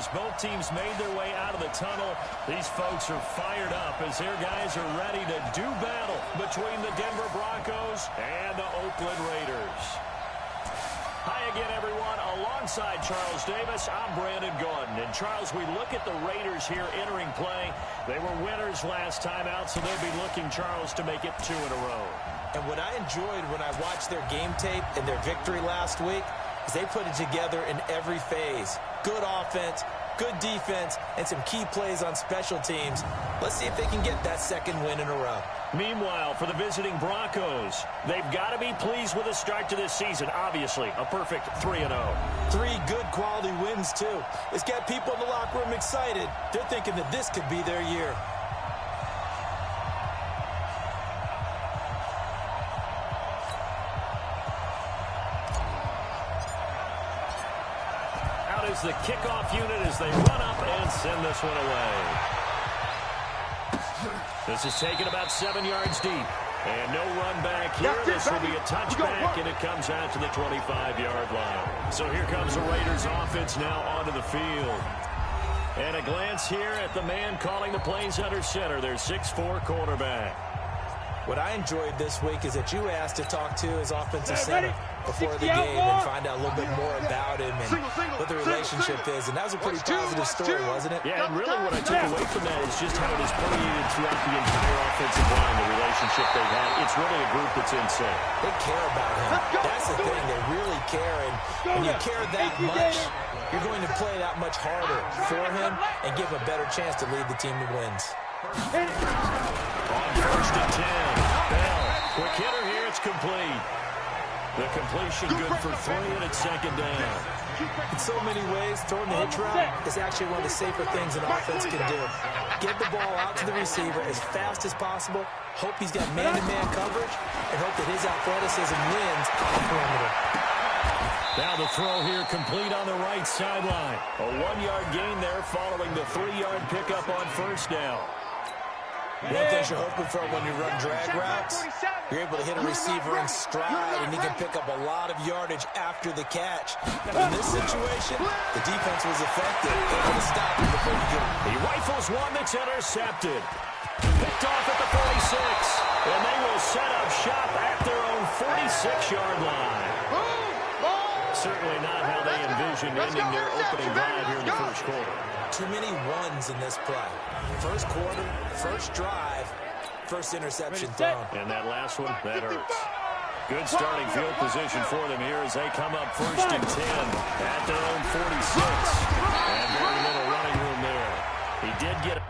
as both teams made their way out of the tunnel. These folks are fired up as their guys are ready to do battle between the Denver Broncos and the Oakland Raiders. Hi again, everyone. Alongside Charles Davis, I'm Brandon Gaudin. And, Charles, we look at the Raiders here entering play. They were winners last time out, so they'll be looking, Charles, to make it 2 in a row. And what I enjoyed when I watched their game tape and their victory last week is they put it together in every phase. Good offense, good defense, and some key plays on special teams. Let's see if they can get that second win in a row. Meanwhile, for the visiting Broncos, they've got to be pleased with the start to this season. Obviously, a perfect 3-0. 3 good quality wins, too. It's got people in the locker room excited. They're thinking that this could be their year. Out is the kickoff unit as they run up and send this one away. This is taken about 7 yards deep. And no run back here. This will be a touchback, and it comes out to the 25-yard line. So here comes the Raiders offense now onto the field. And a glance here at the man calling the plays under center, their 6'4" quarterback. What I enjoyed this week is that you asked to talk to his offensive center before the game and find out a little bit more about him and what the relationship is. And that was a pretty positive story, wasn't it? Yeah, and really what I took away from that is just how it has permeated throughout the entire offensive line, the relationship they've had. It's really a group that's in sync. They care about him. That's the thing. They really care. And when you care that much, you're going to play that much harder for him and give him a better chance to lead the team to wins. On 1st and 10, Bell, quick hitter here, it's complete. The completion good for 3, and it's 2nd down. In so many ways, throwing the hitch route is actually one of the safer things an offense can do. Get the ball out to the receiver as fast as possible, hope he's got man-to-man coverage, and hope that his athleticism wins on the perimeter. Now the throw here complete on the right sideline. A 1-yard gain there following the 3-yard pickup on 1st down. One thing you're hoping for when you run drag routes, you're able to hit a receiver in stride, and he can pick up a lot of yardage after the catch. But in this situation, the defense was effective, able to stop him before you get him. He rifles one that's intercepted. Picked off at the 46, and they will set up shop at their own 46-yard line. Certainly not how they envisioned ending their opening drive here in the first quarter. Too many ones in this play. First quarter, first drive, first interception thrown. And that last one, that hurts. Good starting field position for them here as they come up 1st and 10 at their own 46. And very little running room there. He did get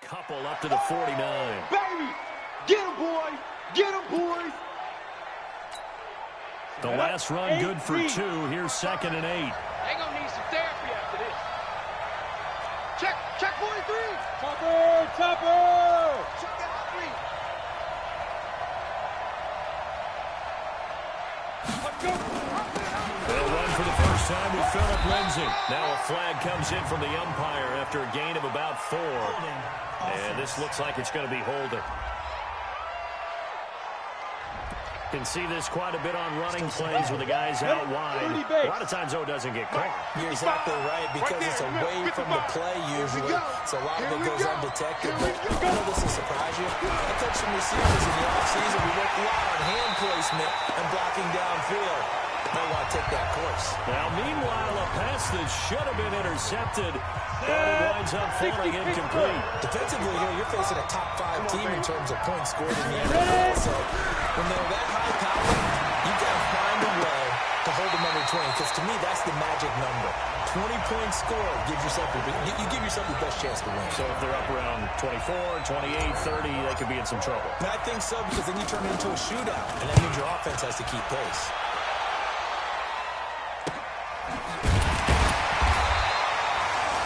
couple up to the 49. Baby, get him, boys. Get him, boys. The last run good for 2. Here's 2nd and 8. They're going to need some therapy after this. Check 43. Chopper. Check out 3. They'll run for the first time with Phillip Lindsay. Now a flag comes in from the umpire after a gain of about 4. And this looks like it's going to be holding. Can see this quite a bit on running plays with the guys out wide. A lot of times, though, it doesn't get caught. You're exactly right, because it's away from the play usually, so a lot of it goes undetected. But I know this will surprise you. I coached some receivers in the offseason. We worked a lot on hand placement and blocking downfield. Might want to take that course. Now, meanwhile, a pass that should have been intercepted, but it winds up falling incomplete. Defensively here, you're facing a top 5 team in terms of points scored in the NFL. So when they're that high power, you've got to find a way to hold them under 20, because to me, that's the magic number. 20 points scored gives yourself you give yourself the best chance to win. So if they're up around 24, 28, 30, they could be in some trouble. And I think so, because then you turn it into a shootout, and that means your offense has to keep pace.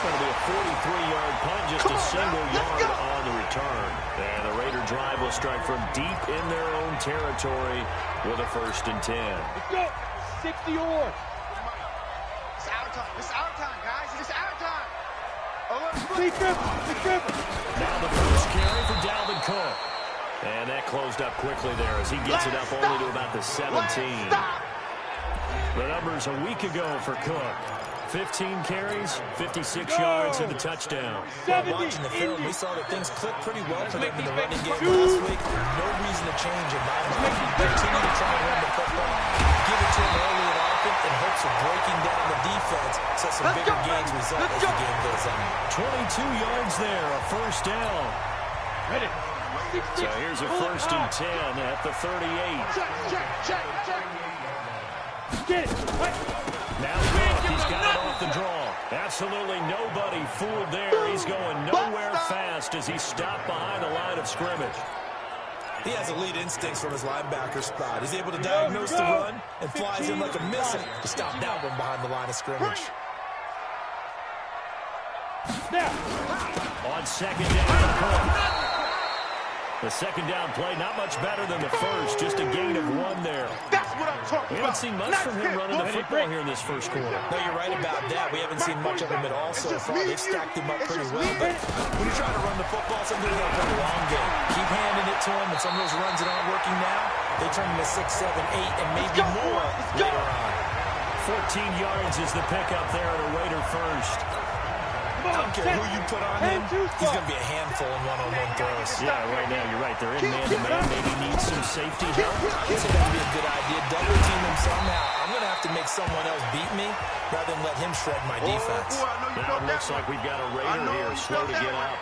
Going to be a 43-yard punt, just a single yard on the return. And the Raider drive will start from deep in their own territory with a 1st and 10. Let's go. 60 or. It's out of time. It's out of time, guys. It's out of time. Now the first carry for Dalvin Cook. And that closed up quickly there as he gets it up only to about the 17. The numbers a week ago for Cook. 15 carries, 56 yards, and a touchdown. Well, watching the film, we saw that things clicked pretty well for them in the running game last week. No reason to change in my mind. Continue to try and run the football, give it to them early and often, in hopes of breaking down the defense so some bigger gains result as the game goes on. 22 yards there, a 1st down. Ready. So here's a 1st and 10 at the 38. Check. Get it. Now Cook, he's got it off the draw. Absolutely nobody fooled there. He's going nowhere fast as he's stopped behind the line of scrimmage. He has elite instincts from his linebacker spot. He's able to diagnose the run and flies in like a missile to stop that one behind the line of scrimmage. On 2nd down, Cook. The 2nd down play, not much better than the first, just a gain of 1 there. That's what I'm talking about. We haven't seen much from him running the football here in this first quarter. No, you're right about that. We haven't seen much of him at all so far. They've stacked him up pretty well. But when you're trying to run the football, sometimes you got to play the long game. Keep handing it to him, and some of those runs that aren't working now, they turn into 6, 7, 8, and maybe more later on. 14 yards is the pickup there at a Raider first. I don't care who you put on him, he's going to be a handful in one-on-one throws. Yeah, right now, you're right. They're in man-to-man. Maybe needs some safety help. This is going to be a good idea. Double team him somehow. I'm going to have to make someone else beat me rather than let him shred my defense. Now it looks like we've got a Raider here slow to get out.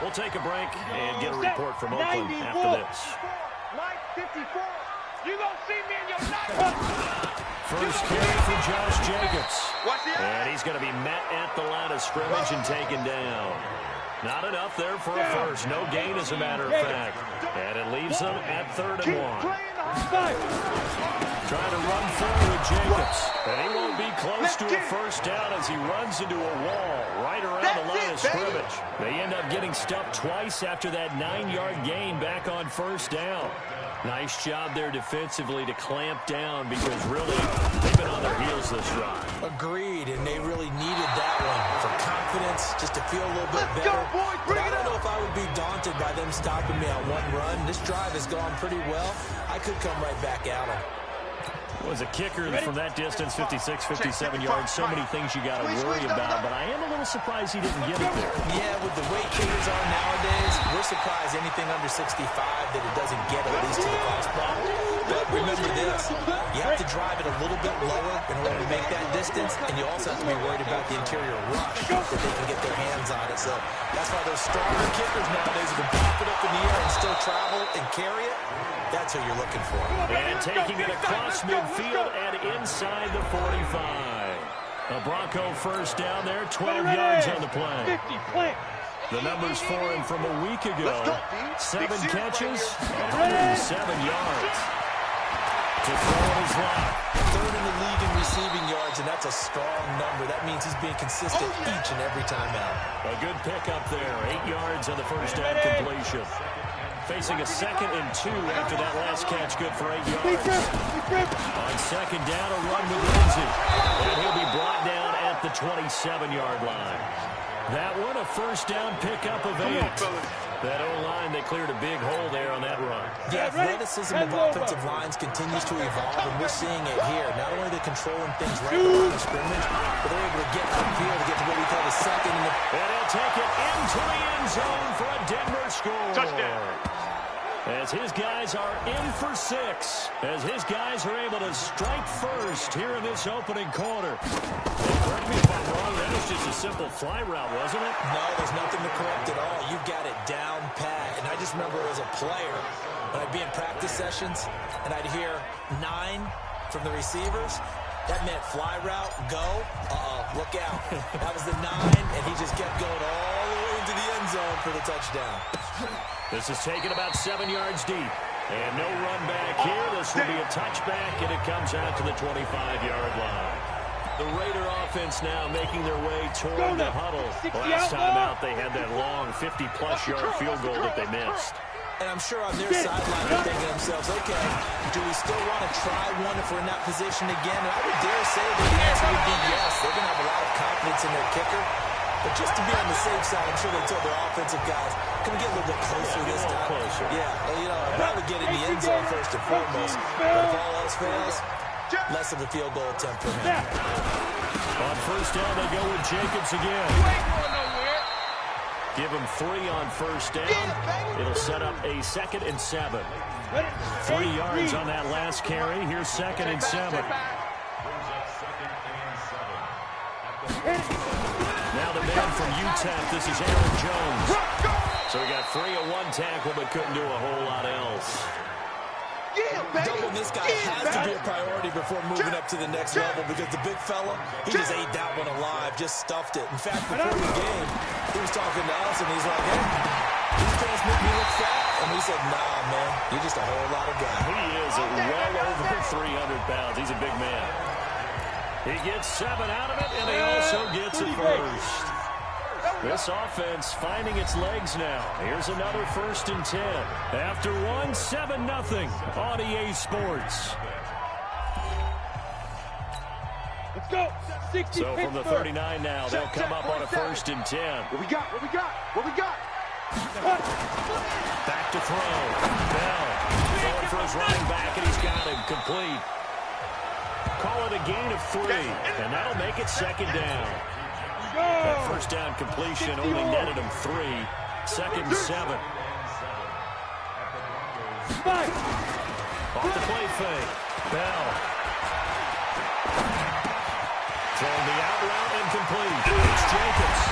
We'll take a break and get a report from Oakland after this. Mike 54. You gonna see me in your night. First carry for Josh Jacobs. And he's going to be met at the line of scrimmage and taken down. Not enough there for a first. No gain, as a matter of fact. And it leaves them at 3rd and 1. Trying to run forward with Jacobs. And he won't be close to a first down as he runs into a wall right around the line of scrimmage. They end up getting stuffed twice after that 9-yard gain back on 1st down. Nice job there defensively to clamp down because really they've been on their heels this drive. Agreed, and they really needed that one for confidence, just to feel a little bit better. But I don't know if I would be daunted by them stopping me on one run. This drive has gone pretty well. I could come right back at them. Was a kicker from that distance, 56, 57 yards. So many things you got to worry about, but I am a little surprised he didn't get it there. Yeah, with the way kickers are nowadays, we're surprised anything under 65 that it doesn't get at least to the crossbar. But remember this, you have to drive it a little bit lower in order to make that distance, and you also have to be worried about the interior rush that they can get their hands on it. So that's why those stronger kickers nowadays can pop it up in the air and still travel and carry it. That's who you're looking for. And taking it across midfield and inside the 45. A Bronco first down there, 12 yards on the play. 50 plant. The numbers for him from a week ago. 7 catches, 107 yards. To throw in his line. 3rd in the league in receiving yards, and that's a strong number. That means he's being consistent each and every time out. A good pickup there. 8 yards on the first down completion. Facing a 2nd and 2 after that last catch, good for 8 yards. On 2nd down, a run with Lindsey. And he'll be brought down at the 27-yard line. That one, a first down pickup of 8. That O-line, they cleared a big hole there on that run. The athleticism of offensive lines continues to evolve, and we're seeing it here. Not only are they controlling things right at the line of scrimmage, but they're able to get upfield to get to what we call the 2nd. And he'll take it into the end zone for a Denver score. Touchdown. As his guys are in for 6. As his guys are able to strike first here in this opening quarter. Correct me if I'm wrong, that was just a simple fly route, wasn't it? No, there's nothing to correct at all. You've got it down pat. And I just remember as a player, when I'd be in practice sessions, and I'd hear 9 from the receivers. That meant fly route, go, look out. That was the 9, and he just kept going all the way into the end zone for the touchdown. This is taken about 7 yards deep. And no run back here. This will be a touchback, and it comes out to the 25-yard line. The Raider offense now making their way toward the huddle. Last time out, they had that long 50-plus-yard field goal that they missed. And I'm sure on their sideline they're thinking to themselves, okay, do we still want to try one if we're in that position again? And I would dare say that the answer would be yes. They're going to have a lot of confidence in their kicker. But just to be on the safe side, I'm sure they told their offensive guys, can we get a little bit closer this time? Closer. Yeah, you know, I'd rather get in the end zone first and foremost. But if all else fails, less of a field goal attempt for him. On first down, they go with Jacobs again. Give him 3 on first down. It'll set up a 2nd and 7. 3 yards on that last carry. Here's 2nd and 7. Now the man from UTEP, this is Aaron Jones. So he got 3 on 1 tackle, but couldn't do a whole lot else. Doubling this guy has to be a priority before moving up to the next level, because the big fella, he just ate that one alive, just stuffed it. In fact, before the game, he was talking to us, and he's like, hey, these guys make me look fat. And we said, nah, man, you're just a whole lot of guy. He is well over 300 pounds. He's a big man. He gets 7 out of it, and he also gets a first. This offense finding its legs now. Here's another 1st and 10. After 1, 7-0 on EA Sports. Let's go. 60 So from the 39 now, they'll come up on a 1st and 10. What we got? What we got? What we got? Back to throw. Bell throwing for his running back, and he's got him complete. Call it a gain of 3, and that'll make it 2nd down. That first down completion only netted him 3. 2nd and 7. Off the play fake. Bell. Throwing the out route incomplete. It's Jacobs.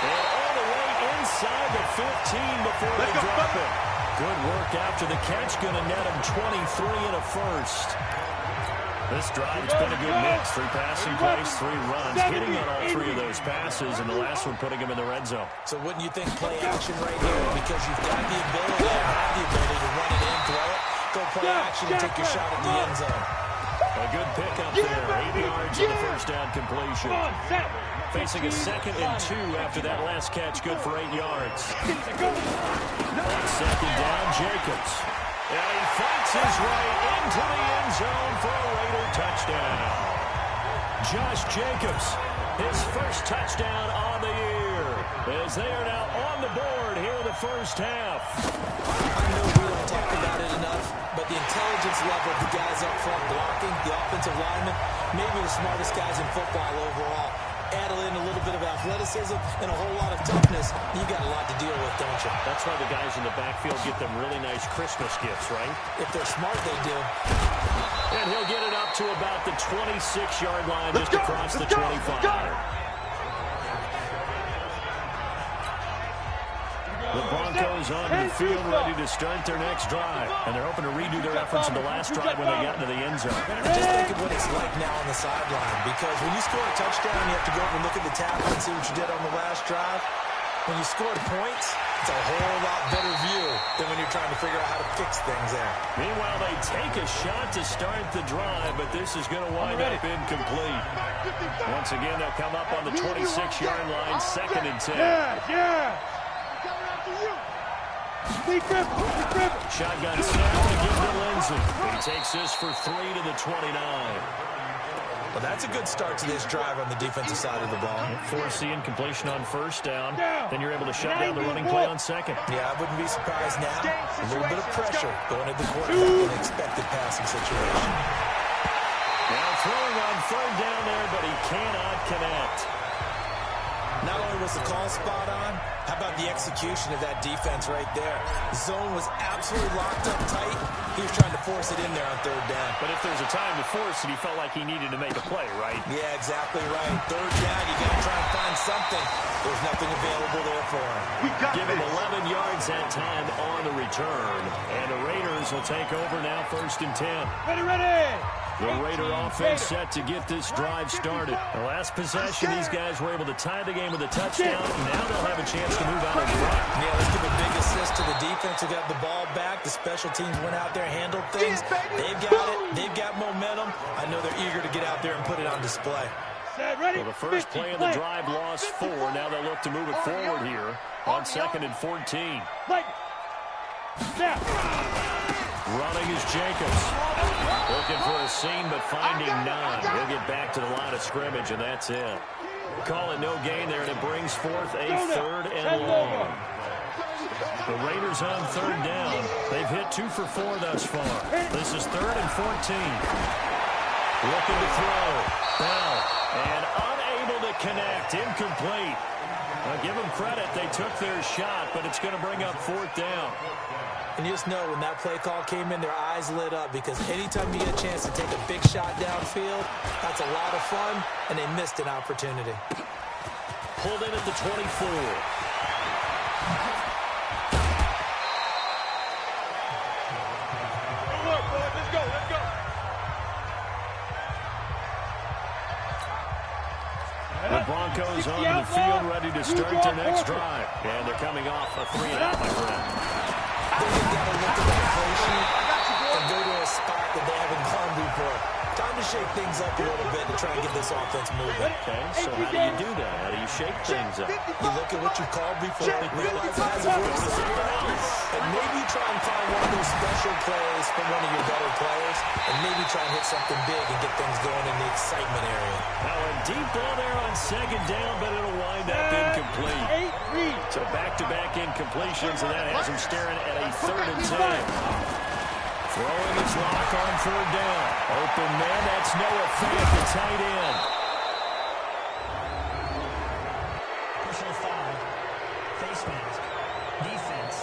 And all the way inside the 15 before they drop it. Good work after the catch. Going to net him 23 and a first. This drive, it's been a good mix. 3 passing plays, 3 runs. Hitting on all 3 of those passes, and the last one putting him in the red zone. So wouldn't you think play action right here? Because you've got the ability to run it in, throw it, go play action, and take your shot at the end zone. A good pickup there. 8 yards on the first down completion. Facing a 2nd and 2 after that last catch. Good for 8 yards. On 2nd down, Jacobs. And he fights his way into the end zone for a Raider touchdown. Josh Jacobs, his first touchdown on the year, as they are now on the board here in the first half. I know we don't talk about it enough, but the intelligence level of the guys up front blocking, the offensive linemen, maybe the smartest guys in football overall. Add in a little bit of athleticism and a whole lot of toughness, you got a lot to deal with, don't you? That's why the guys in the backfield get them really nice Christmas gifts, right? If they're smart, they do. And he'll get it up to about the 26-yard line, just across the 25. The Broncos onto the field, ready to start their next drive. And they're hoping to redo their efforts in the last drive when they got into the end zone. Just think of what it's like now on the sideline. Because when you score a touchdown, you have to go over and look at the tackle and see what you did on the last drive. When you scored points, it's a whole lot better view than when you're trying to figure out how to fix things there. Meanwhile, they take a shot to start the drive, but this is going to wind up incomplete. Once again, they'll come up on the 26-yard line, 2nd and 10. Yeah. Shotgun snap to give to Lindsay. He takes this for 3 to the 29. Well, that's a good start to this drive on the defensive side of the ball. Force the incompletion on 1st down. Then you're able to shut down the running play on 2nd. Yeah, I wouldn't be surprised now. A little bit of pressure going at the quarterback in an expected passing situation. Now throwing on 3rd down there, but he cannot connect. Not only was the call spot on, how about the execution of that defense right there? The zone was absolutely locked up tight. He was trying to force it in there on 3rd down. But if there's a time to force it, he felt like he needed to make a play, right? Yeah, exactly right. 3rd down, you got to try and find something. There's nothing available there for him. Give him 11 yards that time on the return. And the Raiders will take over now, 1st and 10. Ready. The Raider offense set to get this drive started. The last possession, these guys were able to tie the game with a touchdown. Now they'll have a chance to move out in front. Yeah, let's give a big assist to the defense who got the ball back. The special teams went out there, handled things. They've got it. They've got momentum. I know they're eager to get out there and put it on display. Well, the first play of the drive lost 4. Now they'll look to move it forward here on 2nd and 14. Running is Jacobs. Looking for a seam, but finding none. He'll get back to the line of scrimmage, and that's it. Call it no gain there, and it brings forth a 3rd and long. The Raiders on 3rd down. They've hit 2 for 4 thus far. This is 3rd and 14. Looking to throw. Bell. And unable to connect. Incomplete. Now, give them credit. They took their shot, but it's going to bring up 4th down. And you just know when that play call came in, their eyes lit up because anytime you get a chance to take a big shot downfield, that's a lot of fun, and they missed an opportunity. Pulled in at the 24. Let's go. The Broncos onto the field, ready to start their next drive. And they're coming off a 3-and-out, my friend. They've got to look at that play sheet and go to a spot that they haven't gone before. Time to shake things up a little bit to try and get this offense moving. Okay, so how do you do that? How do you shake things up? You look at what you called before, realize it hasn't worked for something else, and maybe try and find one of those special plays from one of your better players, and maybe try and hit something big and get things going in the excitement area. Now a deep ball there on 2nd down, but it'll wind up incomplete. So back-to-back incompletions, and that has him staring at a 3rd and 10. Throwing his lock on 3rd down. Open man, that's Noah Fant, the tight end. Personal foul, face mask, defense.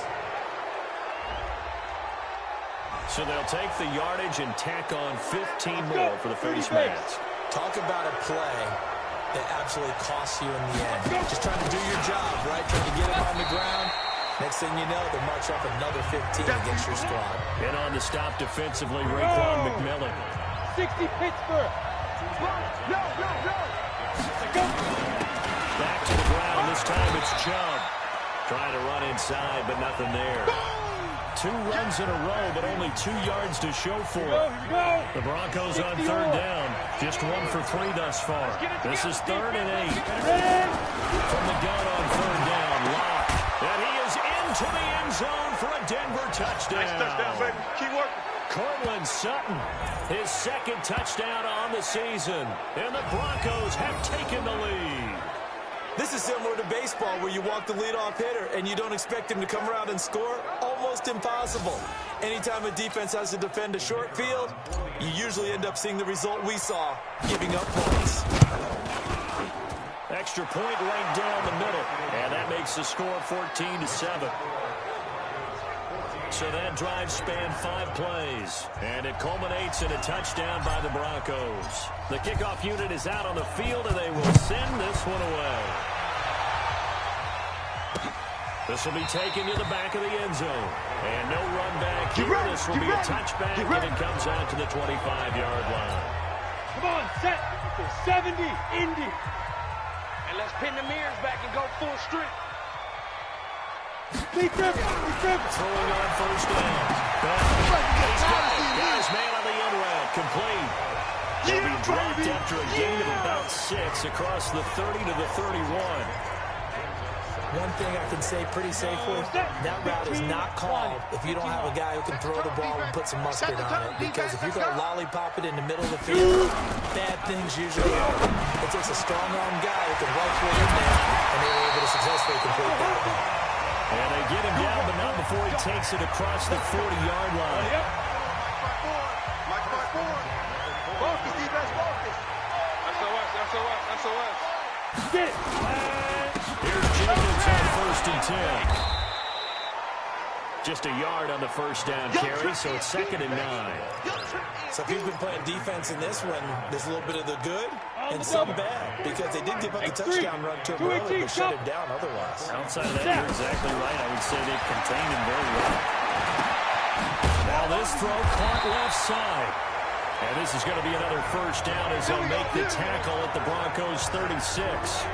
So they'll take the yardage and tack on 15 more for the face mask. Talk about a play that absolutely costs you in the end. Just trying to do your job, right? Trying to get him on the ground. Next thing you know, they'll march off another 15 against your squad. And on the stop defensively, Raekwon McMillan. 60 Pittsburgh. No. Back to the ground. This time it's Chubb. Trying to run inside, but nothing there. 2 runs in a row, but only 2 yards to show for it. The Broncos on 3rd down. Just 1 for 3 thus far. This is 3rd and 8. From the gun on 3rd down, Locke. And he is into the end zone for a Denver touchdown. Nice touchdown, baby. Keep working. Cortland Sutton, his 2nd touchdown on the season. And the Broncos have taken the lead. This is similar to baseball where you walk the leadoff hitter and you don't expect him to come around and score. Almost impossible. Anytime a defense has to defend a short field, you usually end up seeing the result we saw, giving up points. Extra point right down the middle. And that makes the score 14-7. So that drive spanned 5 plays. And it culminates in a touchdown by the Broncos. The kickoff unit is out on the field, and they will send this one away. This will be taken to the back of the end zone. And no run back here. This will be a touchback, and it comes out to the 25-yard line. Come on, set. 70, Indy. And let's pin the mirrors back and go full strength. Throwing on first down. He's got his man on the end route. Complete. He'll be dropped after a gain of about 6 across the 30 to the 31. One thing I can say pretty safely, that route is not called if you don't have a guy who can throw the ball and put some mustard on it. Because if you're going to lollipop it in the middle of the field, bad things usually happen. It takes a strong-arm guy who can rifle it in there, and they were able to successfully complete that one. And they get him down, but not before he takes it across the 40-yard line. Focus, defense, focus. SOS. Get it. Here's Jacobs on 1st and 10. Just a yard on the first down carry, so it's 2nd and 9. So if you've been playing defense in this one, there's a little bit of the good and some bad, because they did give up the touchdown run to him early, but shut him down otherwise. Outside of that, you're exactly right. I would say they've contained him very well. Now this throw caught left side. And this is going to be another first down as they'll make the tackle at the Broncos' 36.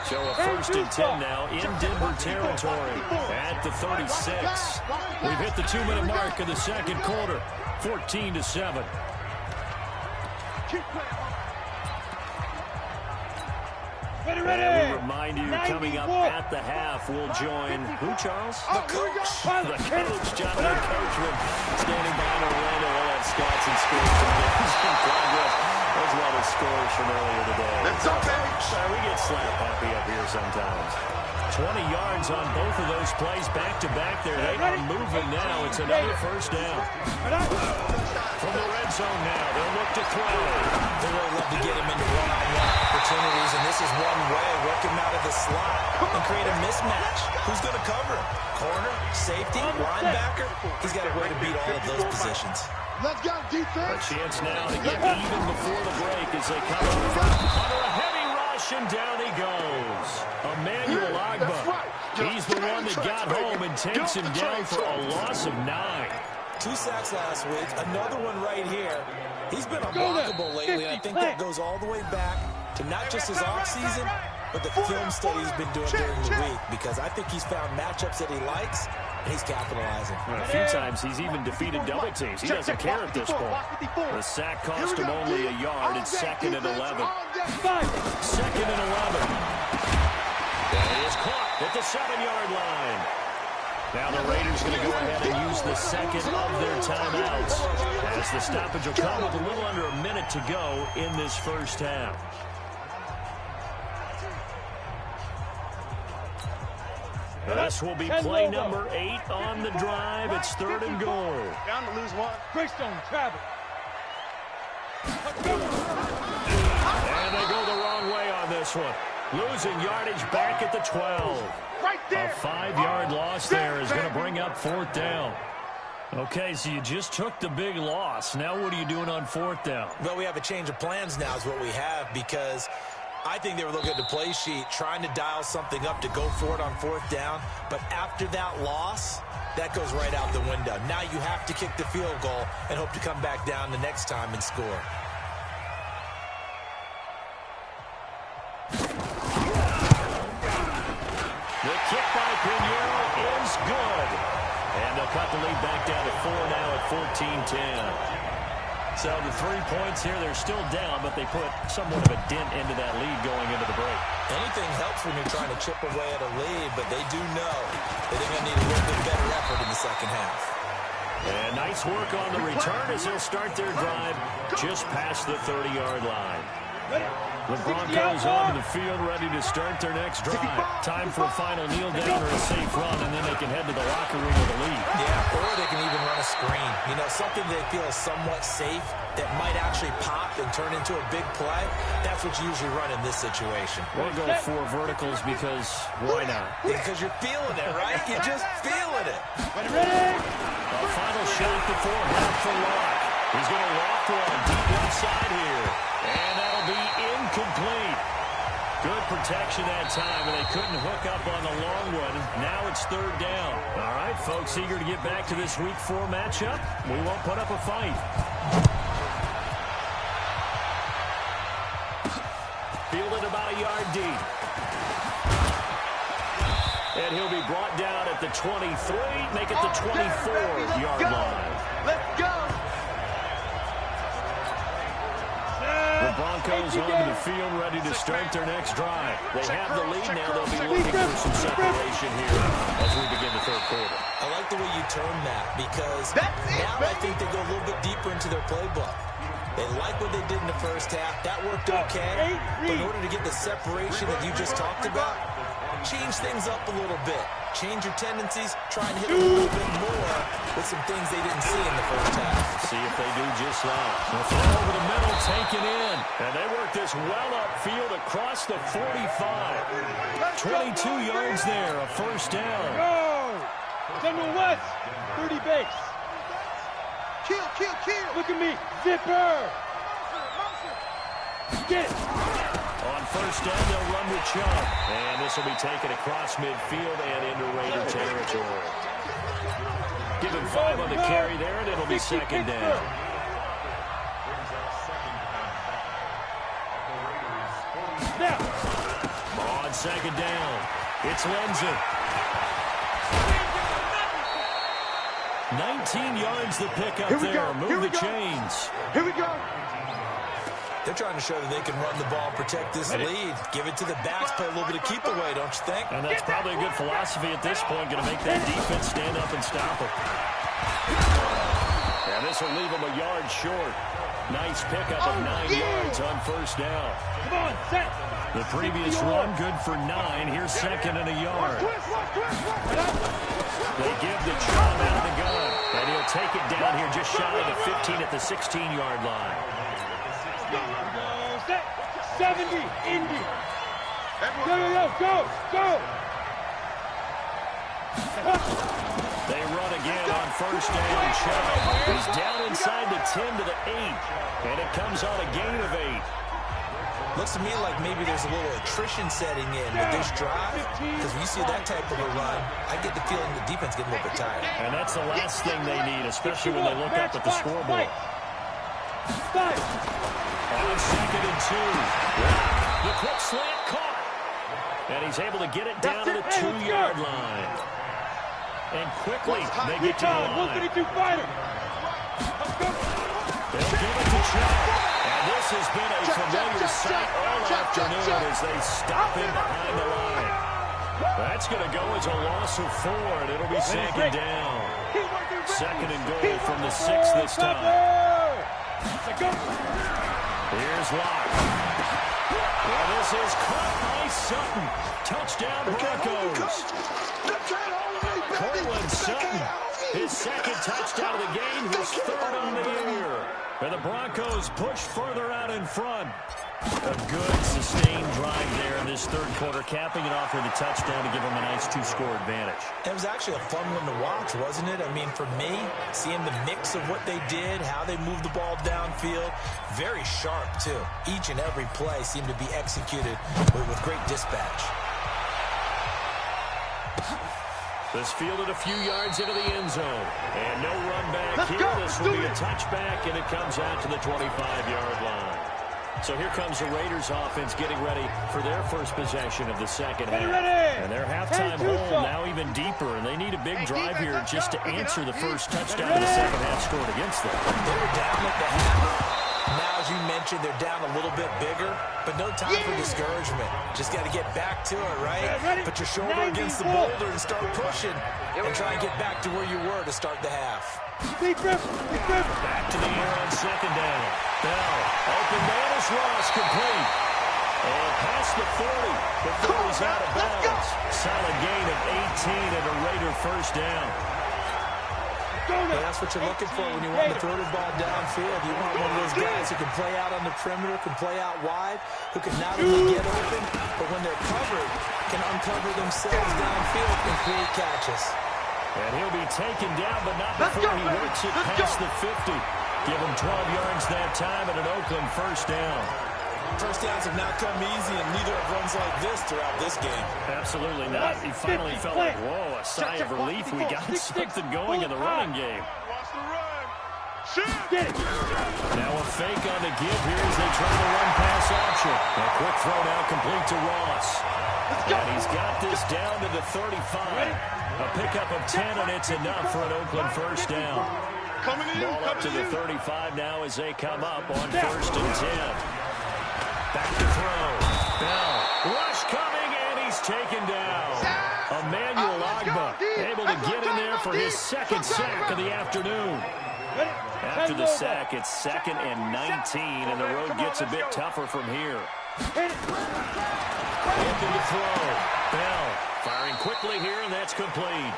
So a 1st and 10 now in Denver territory at the 36. We've hit the 2-minute mark of the second quarter, 14-7. And we remind you, coming up at the half, we'll join who, Charles? The coach. The coach, Jonathan Coachman, standing by Orlando. We'll have stats and scores from in progress, as well as scores from earlier today. That's okay. We get slap happy up here sometimes. 20 yards on both of those plays back-to-back there. They are moving now. It's another first down. From the red zone now, they'll look to throw. They really love to get him into one-on-one opportunities, and this is one way. Work him out of the slot and create a mismatch. Who's going to cover him? Corner, safety, linebacker? He's got a way to beat all of those positions. Let's go, defense. A chance now to get even before the break as they come over under a heavy rush, and down he goes. Emmanuel Agba. He's the one that got home and takes him down for a loss of 9. 2 sacks last week, another one right here. He's been unblockable lately, and I think that goes all the way back to not just his offseason, but the film study he's been doing during the week, because I think he's found matchups that he likes, and he's capitalizing. A few times he's even defeated double teams. He doesn't care at this point. The sack cost him only a yard. It's 2nd and 11. 2nd and 11. And he is caught at the 7-yard line. Now the Raiders going to go ahead and use the second of their timeouts, as the stoppage will come with a little under a minute to go in this first half. This will be play number 8 on the drive. It's 3rd and goal. Down to lose one. Greystone, travel. And they go the wrong way on this one. Losing yardage back at the 12. Right there. A 5-yard loss there is going to bring up 4th down. Okay, so you just took the big loss. Now what are you doing on 4th down? Well, we have a change of plans now is what we have, because I think they were looking at the play sheet, trying to dial something up to go for it on 4th down. But after that loss, that goes right out the window. Now you have to kick the field goal and hope to come back down the next time and score. The kick by Pinheiro is good. And they'll cut the lead back down to 4 now at 14-10. So the 3 points here, they're still down, but they put somewhat of a dent into that lead going into the break. Anything helps when you're trying to chip away at a lead, but they do know that they're going to need a little bit better effort in the second half. And nice work on the return as they'll start their drive just past the 30-yard line. The Broncos onto the field, ready to start their next drive. Time for a final kneel down or a safe run, and then they can head to the locker room with a lead. Yeah, or they can even run a screen. You know, something they feel is somewhat safe that might actually pop and turn into a big play. That's what you usually run in this situation. We'll go 4 verticals because why not? Because you're feeling it, right? You're just feeling it. Ready? A final shot before half for Locke. He's going to loft one deep left side here. And that'll be incomplete. Good protection that time, and they couldn't hook up on the long one. Now it's 3rd down. All right, folks, eager to get back to this Week 4 matchup. We won't put up a fight. Fielded about a yard deep. And he'll be brought down 23, make it the 24-yard line. Let's go. The Broncos onto the field, ready to start their next drive. They have the lead now. They'll be looking for some separation here as we begin the third quarter. I like the way you term that because now I think they go a little bit deeper into their playbook. They like what they did in the first half. That worked okay. But in order to get the separation that you just talked about, change things up a little bit. Change your tendencies. Try and hit a little bit more with some things they didn't see in the first half. See if they do just that. The throw over the middle, taken in. And they work this well upfield across the 45. 22 yards there, a first down. Go! General West, 30 base. Kill, kill, kill. Look at me, zipper. Get it. On first down, they'll run with Chubb. And this will be taken across midfield and into Raider territory. Give him 5 on the carry there, and it'll be second down. Now. On second down, it's Lindsay. 19 yards the pickup there. Move the chains. Here we go. They're trying to show that they can run the ball, protect this lead. Give it to the backs, play a little bit of keep away, don't you think? And that's probably a good philosophy at this point, going to make that defense stand up and stop it. And this will leave them a yard short. Nice pickup of 9 yards on first down. Come on, set. The previous run, good for 9. Here's second and a yard. They give the Chubb out of the gun. And he'll take it down here just shy of the 15 at the 16-yard line. Go, set. 70, Indy. Go. They run again on first down. Chubb is down inside the 10 to the 8. And it comes on a gain of 8. Looks to me like maybe there's a little attrition setting in with this drive. Because when you see that type of a run, I get the feeling the defense getting a little bit tired. And that's the last thing they need, especially when they look up at the scoreboard. On second and 2. The quick slant caught. And he's able to get it down to the 2-yard line. And quickly, they get to the line. 132 fighter. They'll give it to Chubb. And this has been a familiar sight all afternoon as they stop him behind the line. That's going to go as a loss of 4, and it'll be second down. Second and goal from the 6 this time. Here's Locke. And this is caught by Sutton. Touchdown Broncos. Cortland Sutton, his second touchdown of the game, his third on the year. And the Broncos push further out in front. A good sustained drive there in this third quarter, capping it off with a touchdown to give them a nice 2-score advantage. It was actually a fun one to watch, wasn't it? I mean, for me, seeing the mix of what they did, how they moved the ball downfield, very sharp, too. Each and every play seemed to be executed with great dispatch. This fielded a few yards into the end zone. And no run back here. This will be a touchback, and it comes out to the 25-yard line. So here comes the Raiders offense getting ready for their first possession of the second half. And their halftime hole now even deeper, and they need a big drive here just to answer the first touchdown of the second half scored against them. They were down at the half. Now, as you mentioned, they're down a little bit bigger, but no time for discouragement. Just got to get back to it, right? Put your shoulder against the boulder and start pushing and try and get back to where you were to start the half. Back to the air on second down. Bell, open man is Ross, complete. And past the 40. The 40's out of bounds. Solid gain of 18 and a Raider first down. Yeah, that's what you're looking for when you want to throw the ball downfield. You want one of those guys who can play out on the perimeter, can play out wide, who can not only get open, but when they're covered, can uncover themselves downfield and create catches. And he'll be taken down, but not before he works it past the 50. Give him 12 yards that time and an Oakland first down. First downs have not come easy, and neither have runs like this throughout this game. Absolutely not. He finally felt like, whoa, a sigh of relief. We got something going in the running game. Now a fake on the give here as they try to run pass option. action. A quick throw now complete to Ross. And he's got this down to the 35. A pickup of 10, and it's enough for an Oakland first down. Ball up to the 35 now as they come up on 1st and 10. Back to throw. Bell. Rush coming, and he's taken down. Emmanuel Agba able to get in there for his 2nd sack of the afternoon. After the sack, it's 2nd and 19, and the road gets a bit tougher from here. Into the throw. Bell firing quickly here, and that's complete.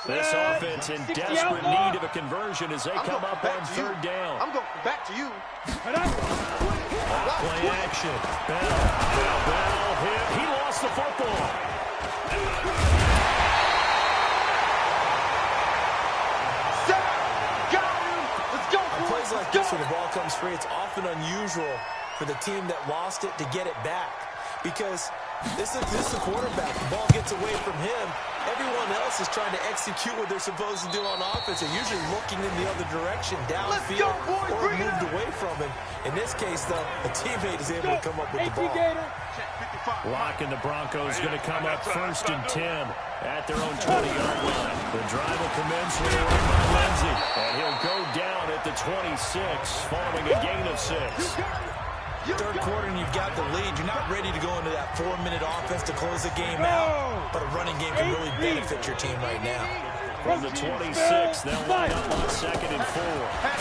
This offense in desperate need of a conversion as they come up on 3rd down. I'm going back to you. Play action. Bell. Bell hit. He lost the football. Plays like this when the ball comes free, it's often unusual for the team that lost it to get it back. Because this is the quarterback. The ball gets away from him. Everyone else is trying to execute what they're supposed to do on offense. They're usually looking in the other direction, downfield, or moved away from him. In this case, though, a teammate is able to come up with the ball. Lock and the Broncos going to come up 1st and 10 at their own 20-yard line. The drive will commence with a run by Lindsey. And he'll go down at the 26 following a gain of 6. 3rd quarter and you've got the lead. You're not ready to go into that 4-minute offense to close the game out. But a running game can really benefit your team right now. From the 26, they'll line up on 2nd and 4.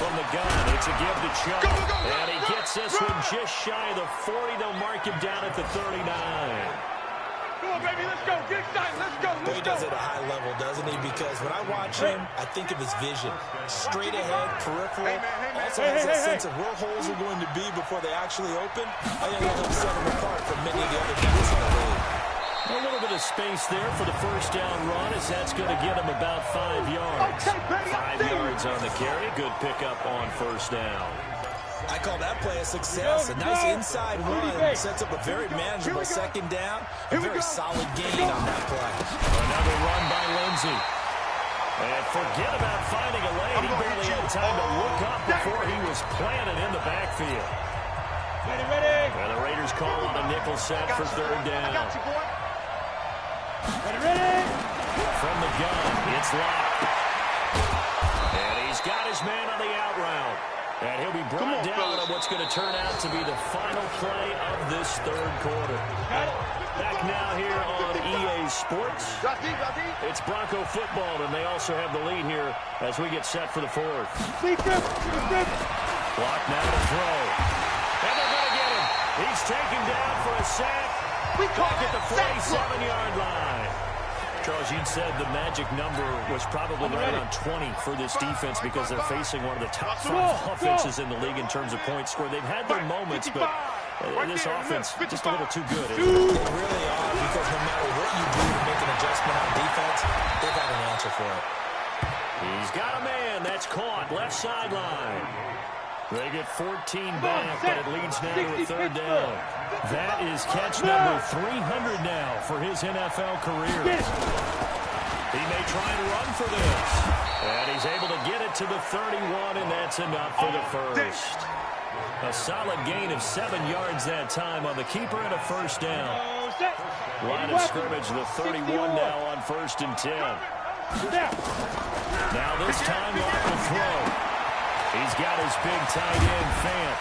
From the gun, it's a give to Chubb. And he gets this one just shy of the 40. They'll mark him down at the 39. Come on, baby, let's go. Get excited. Let's go. He does it at a high level, doesn't he? Because when I watch him, I think of his vision. Straight ahead, peripheral. Also has that sense of where holes are going to be before they actually open. I think he'll set him apart from many of the other guys in the league. A little bit of space there for the first down run as that's going to get him about 5 yards. 5 yards on the carry. Good pickup on 1st down. I call that play a success. A nice inside run sets up a very manageable 2nd down. A very solid gain on that play. Another run by Lindsey. And forget about finding a lane. He barely had time to look up before he was planted in the backfield. Ready. And the Raiders call on a nickel set for 3rd down. Ready. From the gun, it's locked. And he's got his man on the out route. And he'll be brought down on what's going to turn out to be the final play of this 3rd quarter. Back now here on EA Sports. It's Bronco football, and they also have the lead here as we get set for the 4th. Block now to throw. And they're going to get him. He's taken down for a sack. Back at the 47-yard line. Charles, you'd said the magic number was probably right around 20 for this defense because they're facing one of the top 5 offenses in the league in terms of points scored. They've had their moments, but this offense just a little too good. They really are, because no matter what you do to make an adjustment on defense, they've got an answer for it. He's got a man. That's caught. Left sideline. They get 14 back, but it leads now to a 3rd down. That is catch number 300 now for his NFL career. He may try and run for this. And he's able to get it to the 31, and that's enough for the 1st. A solid gain of 7 yards that time on the keeper and a 1st down. Line of scrimmage, the 31 now on 1st and 10. Now this time off the throw. He's got his big tight end, Fant.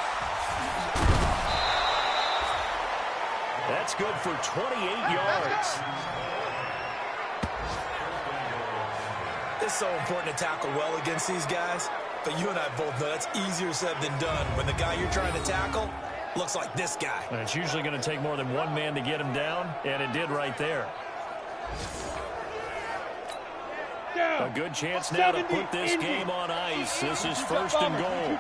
That's good for 28 yards. It's so important to tackle well against these guys, but you and I both know that's easier said than done when the guy you're trying to tackle looks like this guy. And it's usually going to take more than one man to get him down, and it did right there. A good chance now to put this game on ice. This is 1st and goal.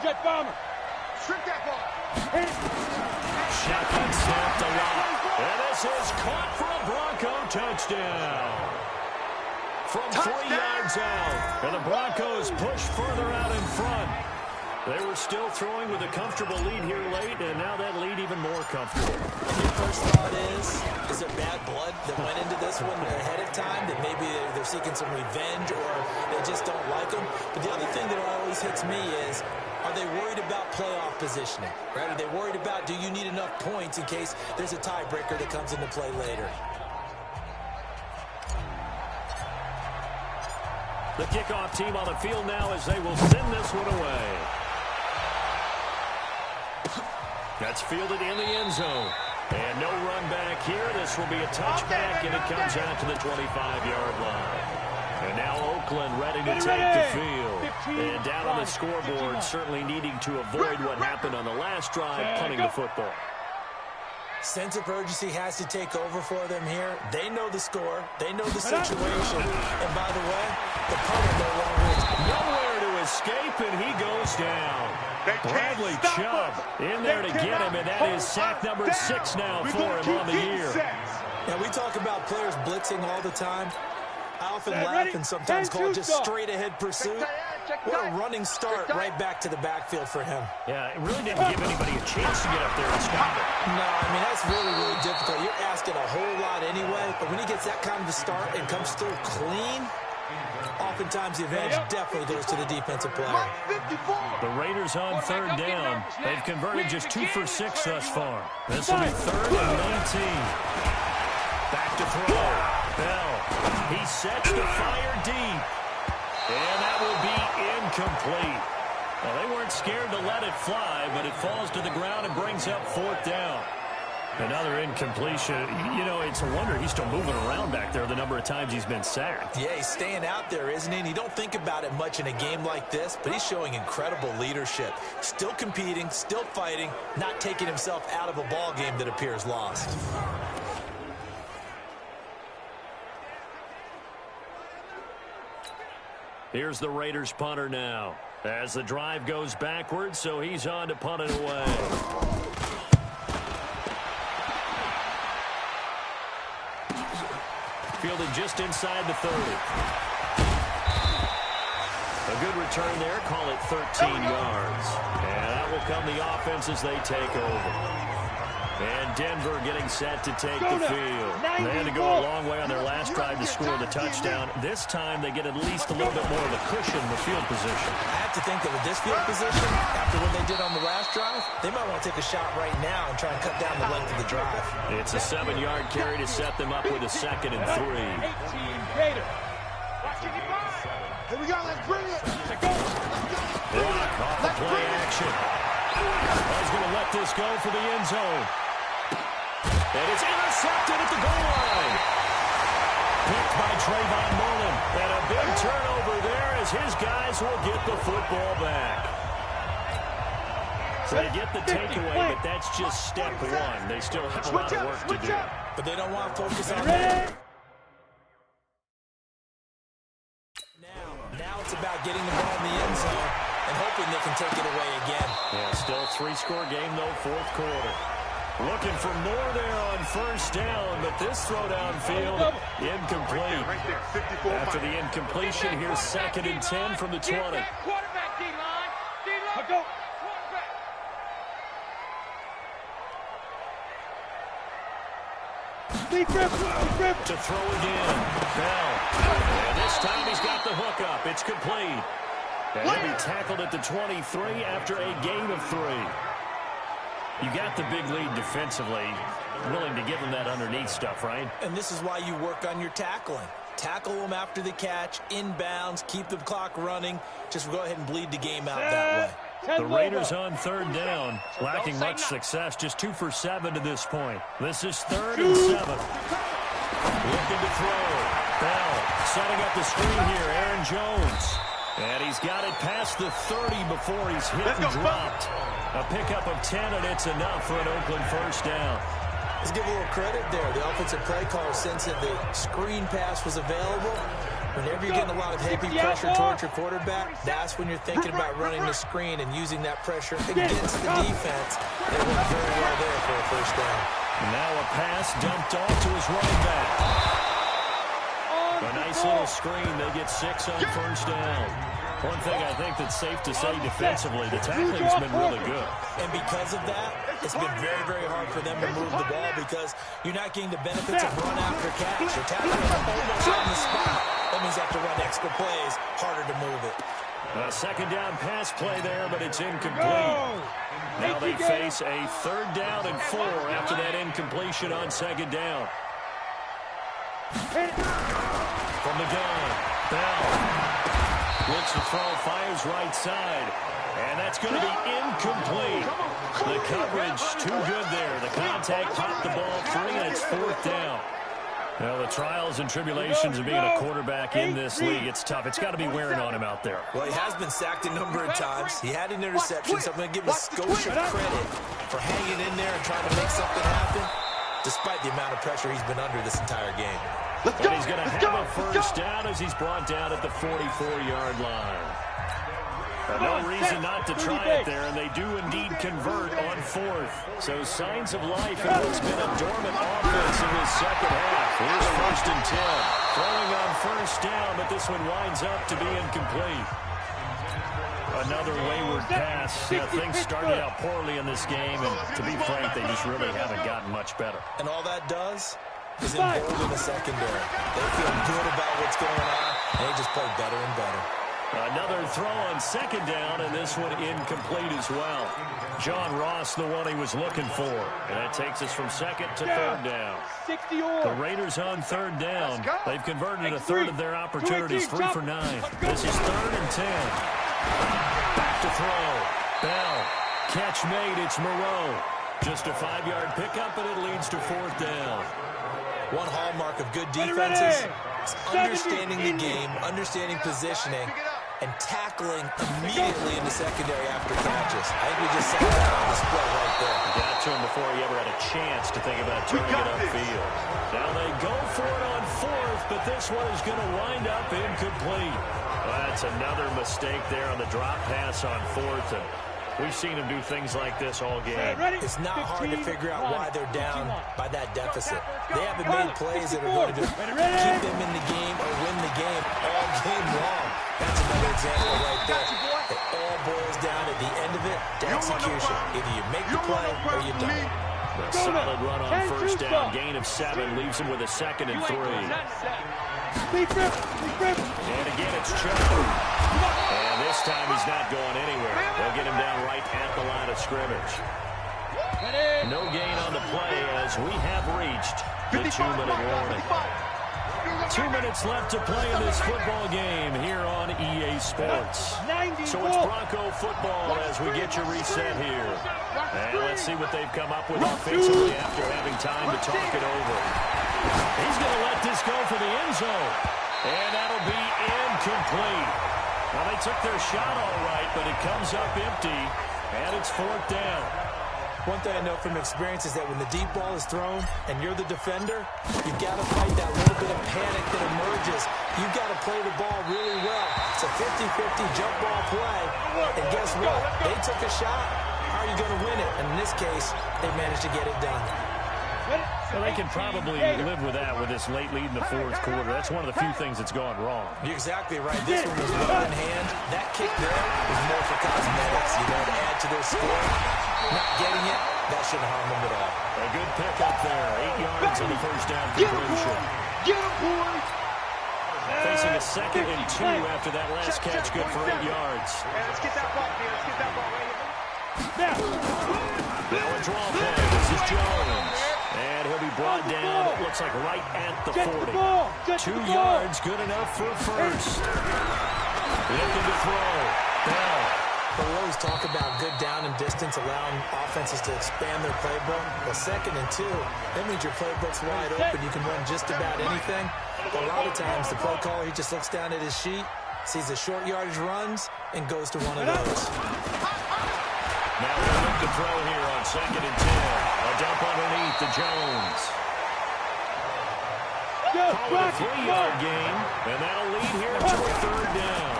Shotgun snapped a lot. And this is caught for a Bronco touchdown. From 3 yards out. And the Broncos push further out in front. They were still throwing with a comfortable lead here late, and now that lead even more comfortable. Your first thought is there bad blood that went into this one ahead of time, that maybe they're seeking some revenge or they just don't like them? But the other thing that always hits me is, are they worried about playoff positioning? Right? Are they worried about, do you need enough points in case there's a tiebreaker that comes into play later? The kickoff team on the field now as they will send this one away. That's fielded in the end zone. And no run back here. This will be a touchback, and it comes out to the 25-yard line. And now Oakland ready to take the field. And down on the scoreboard, certainly needing to avoid what happened on the last drive, punting the football. Sense of urgency has to take over for them here. They know the score. They know the situation. And by the way, the punter no longer is nowhere to escape, and he goes down. Bradley Chubb in there to get him, and that is sack number 6 now for him on the year. Now, we talk about players blitzing all the time. I often laugh and sometimes call it just straight-ahead pursuit. What a running start right back to the backfield for him. Yeah, it really didn't give anybody a chance to get up there and stop it. No, I mean, that's really, really difficult. You're asking a whole lot anyway, but when he gets that kind of a start and comes through clean, oftentimes the advantage definitely goes to the defensive player. The Raiders on third down. They've converted just 2 for 6 thus far. This will be 3rd and 19. Back to throw. Bell. He sets the fire deep. And that will be incomplete. Well, they weren't scared to let it fly, but it falls to the ground and brings up 4th down. Another incompletion. You know, it's a wonder he's still moving around back there the number of times he's been sacked. Yeah, he's staying out there, isn't he? And you don't think about it much in a game like this, but he's showing incredible leadership. Still competing, still fighting, not taking himself out of a ball game that appears lost. Here's the Raiders punter now. As the drive goes backwards, so he's on to punt it away. Fielded just inside the 30. A good return there. Call it 13 yards. And that will come the offense as they take over. And Denver getting set to take the field. They had to go a long way on their last drive to score the touchdown. This time they get at least a little bit more of a cushion with field position. I have to think that with this field position, after what they did on the last drive, they might want to take a shot right now and try and cut down the length of the drive. It's a 7-yard carry to set them up with a 2nd and 3. 18 Raiders. Here we go, let's bring it. Block off the play action. He's going to let this go for the end zone. And it's intercepted at the goal line. Picked by Trayvon Mullen. And a big turnover there as his guys will get the football back. So they get the takeaway, but that's just step 1. They still have a lot of work to do. But they don't want to focus on that. Now it's about getting the ball in the end zone and hoping they can take it away again. Yeah, still a 3-score game, though, 4th quarter. Looking for more there on 1st down, but this throw downfield, incomplete. After the incompletion, here's 2nd and 10 from the 20. Quarterback, D-line. D-line. Go. To throw again. Bell. And this time he's got the hook up. It's complete. And he'll be tackled at the 23 after a gain of 3. You got the big lead defensively. Willing to give him that underneath stuff, right? And this is why you work on your tackling. Tackle them after the catch, inbounds, keep the clock running. Just go ahead and bleed the game out that way. The Raiders on 3rd down, lacking much success, just 2 for 7 to this point. This is 3rd and 7. Looking to throw. Bell setting up the screen here, Aaron Jones. And he's got it past the 30 before he's hit and dropped. A pickup of 10, and it's enough for an Oakland 1st down. Let's give a little credit there. The offensive play caller sensed that the screen pass was available. Whenever you're getting a lot of heavy pressure towards your quarterback, that's when you're thinking about running the screen and using that pressure against the defense. They went very well there for a 1st down. Now a pass dumped off to his running back. A nice nice little screen. They get 6 on first down. One thing I think that's safe to say defensively, the tackling's been really good. And because of that, it's been very, very hard for them to move the ball because you're not getting the benefits of run after catch. You're tackling almost on the spot. That means you have to run extra plays, harder to move it. A second down pass play there, but it's incomplete. Now they face a 3rd down and 4 after that incompletion on 2nd down. From the gun, Bell. Looks to throw, fires right side. And that's going to be incomplete. The coverage too good there. The contact popped the ball free, and it's 4th down. Well, the trials and tribulations of being a quarterback in this league, it's tough. It's got to be wearing on him out there. Well, he has been sacked a number of times. He had an interception, so I'm going to give Scotia credit for hanging in there and trying to make something happen, despite the amount of pressure he's been under this entire game. And he's going to have a first down as he's brought down at the 44-yard line. No reason not to try it there, and they do indeed convert on 4th. So signs of life in what's been a dormant offense in this second half. Here's 1st and 10. Throwing on first down, but this one winds up to be incomplete. Another wayward pass. Things started out poorly in this game, and to be frank, they just really haven't gotten much better. And all that does is embolden the secondary. They feel good about what's going on, and they just play better and better. Another throw on 2nd down, and this one incomplete as well. John Ross, the one he was looking for. And that takes us from 2nd to 3rd down. The Raiders on 3rd down. They've converted a third of their opportunities, 3 for 9. This is 3rd and 10. Back to throw. Bell. Catch made. It's Moreau. Just a 5-yard pickup, and it leads to 4th down. One hallmark of good defenses is understanding the game, understanding positioning, and tackling immediately in the secondary after catches. I think we just saw that on display right there. Got to him before he ever had a chance to think about turning it upfield. Now they go for it on 4th, but this one is going to wind up incomplete. Well, that's another mistake there on the drop pass on 4th, and we've seen him do things like this all game. It's not hard to figure out why they're down by that deficit. They haven't made plays that are going to keep them in the game or win the game all game long. That's another example right there. It all boils down at the end of it to execution. Either you make the play or you don't. A solid run on first down. Gain of 7 leaves him with a 2nd and 3. And again, it's Chubb. And this time he's not going anywhere. They'll get him down right at the line of scrimmage. No gain on the play as we have reached the 2-minute warning. 2 minutes left to play in this football game here on EA Sports. So it's Bronco football as we get your reset here. And let's see what they've come up with offensively after having time to talk it over. He's going to let this go for the end zone. And that'll be incomplete. Well, they took their shot all right, but it comes up empty, and it's 4th down. One thing I know from experience is that when the deep ball is thrown and you're the defender, you've got to fight that little bit of panic that emerges. You've got to play the ball really well. It's a 50-50 jump ball play. And guess what? They took a shot. How are you going to win it? And in this case, they managed to get it done. Well, they can probably live with that with this late lead in the 4th quarter. That's one of the few things that's gone wrong. You're exactly right. This one was well in hand. That kick there was more for cosmetics, to add to their score. Not getting it, that shouldn't harm them at all. A good pickup there. 8 yards on the first down completion. Get him, boys! Facing a 2nd and 2 after that last catch, good for 8 yards. Let's get that ball, man. Let's get that ball right here. Now a draw play. This is Jones. And he'll be brought down, it looks like right at the 40. 2 yards, good enough for first. Looking to throw. Bell. But we always talk about good down and distance, allowing offenses to expand their playbook. Well, 2nd and 2, that means your playbook's wide open. You can run just about anything. But a lot of times, the play caller, he just looks down at his sheet, sees the short yardage runs, and goes to one of those. Now we'll look to throw here on 2nd and 10. A dump underneath to Jones. Call it a 3-yard gain, and that'll lead here to a 3rd down.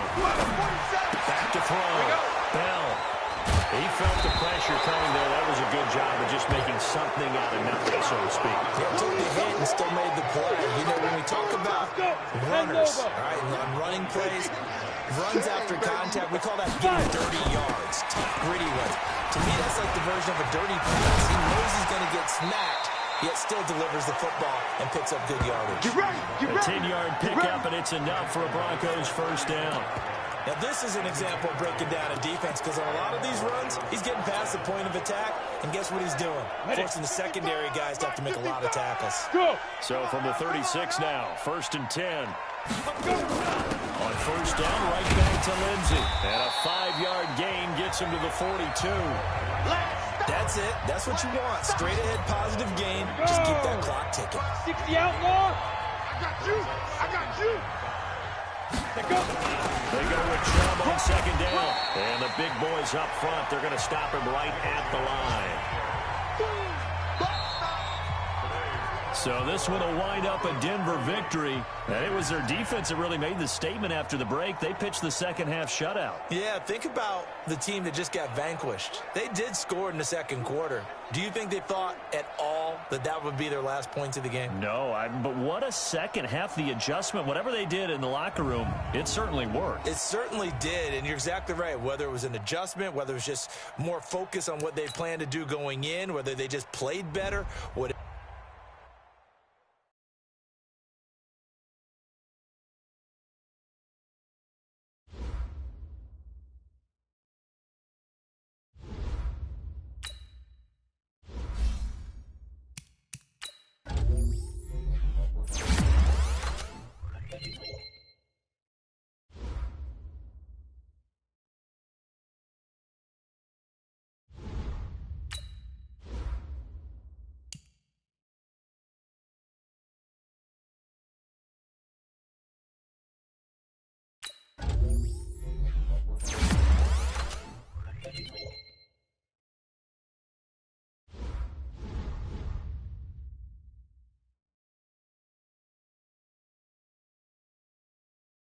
Back to throw. Bell. He felt the pressure coming there. That was a good job of just making something out of nothing, so to speak. Yeah, took the hit and still made the play. You know, when we talk about runners, right, on running plays, runs after contact, we call that getting dirty yards, tough, gritty runs. To me, that's like the version of a dirty pass. He knows he's going to get smacked, yet still delivers the football and picks up good yardage. A 10-yard pickup, and it's enough for a Broncos first down. Now, this is an example of breaking down a defense, because on a lot of these runs, he's getting past the point of attack, and guess what he's doing? Forcing the secondary guys to have to make a lot of tackles. So from the 36 now, 1st and 10. On first down, right back to Lindsey. And a 5-yard gain gets him to the 42. That's it. That's what you want. Straight ahead, positive gain. Just keep that clock ticking. 60 outlaw. I got you. I got you. They go with Chubb on 2nd down. And the big boys up front, they're going to stop him right at the line. So this one will wind up a Denver victory. And it was their defense that really made the statement after the break. They pitched the second half shutout. Yeah, think about the team that just got vanquished. They did score in the second quarter. Do you think they thought at all that that would be their last points of the game? No, but what a second half. The adjustment, whatever they did in the locker room, it certainly worked. It certainly did, and you're exactly right. Whether it was an adjustment, whether it was just more focus on what they planned to do going in, whether they just played better, whatever.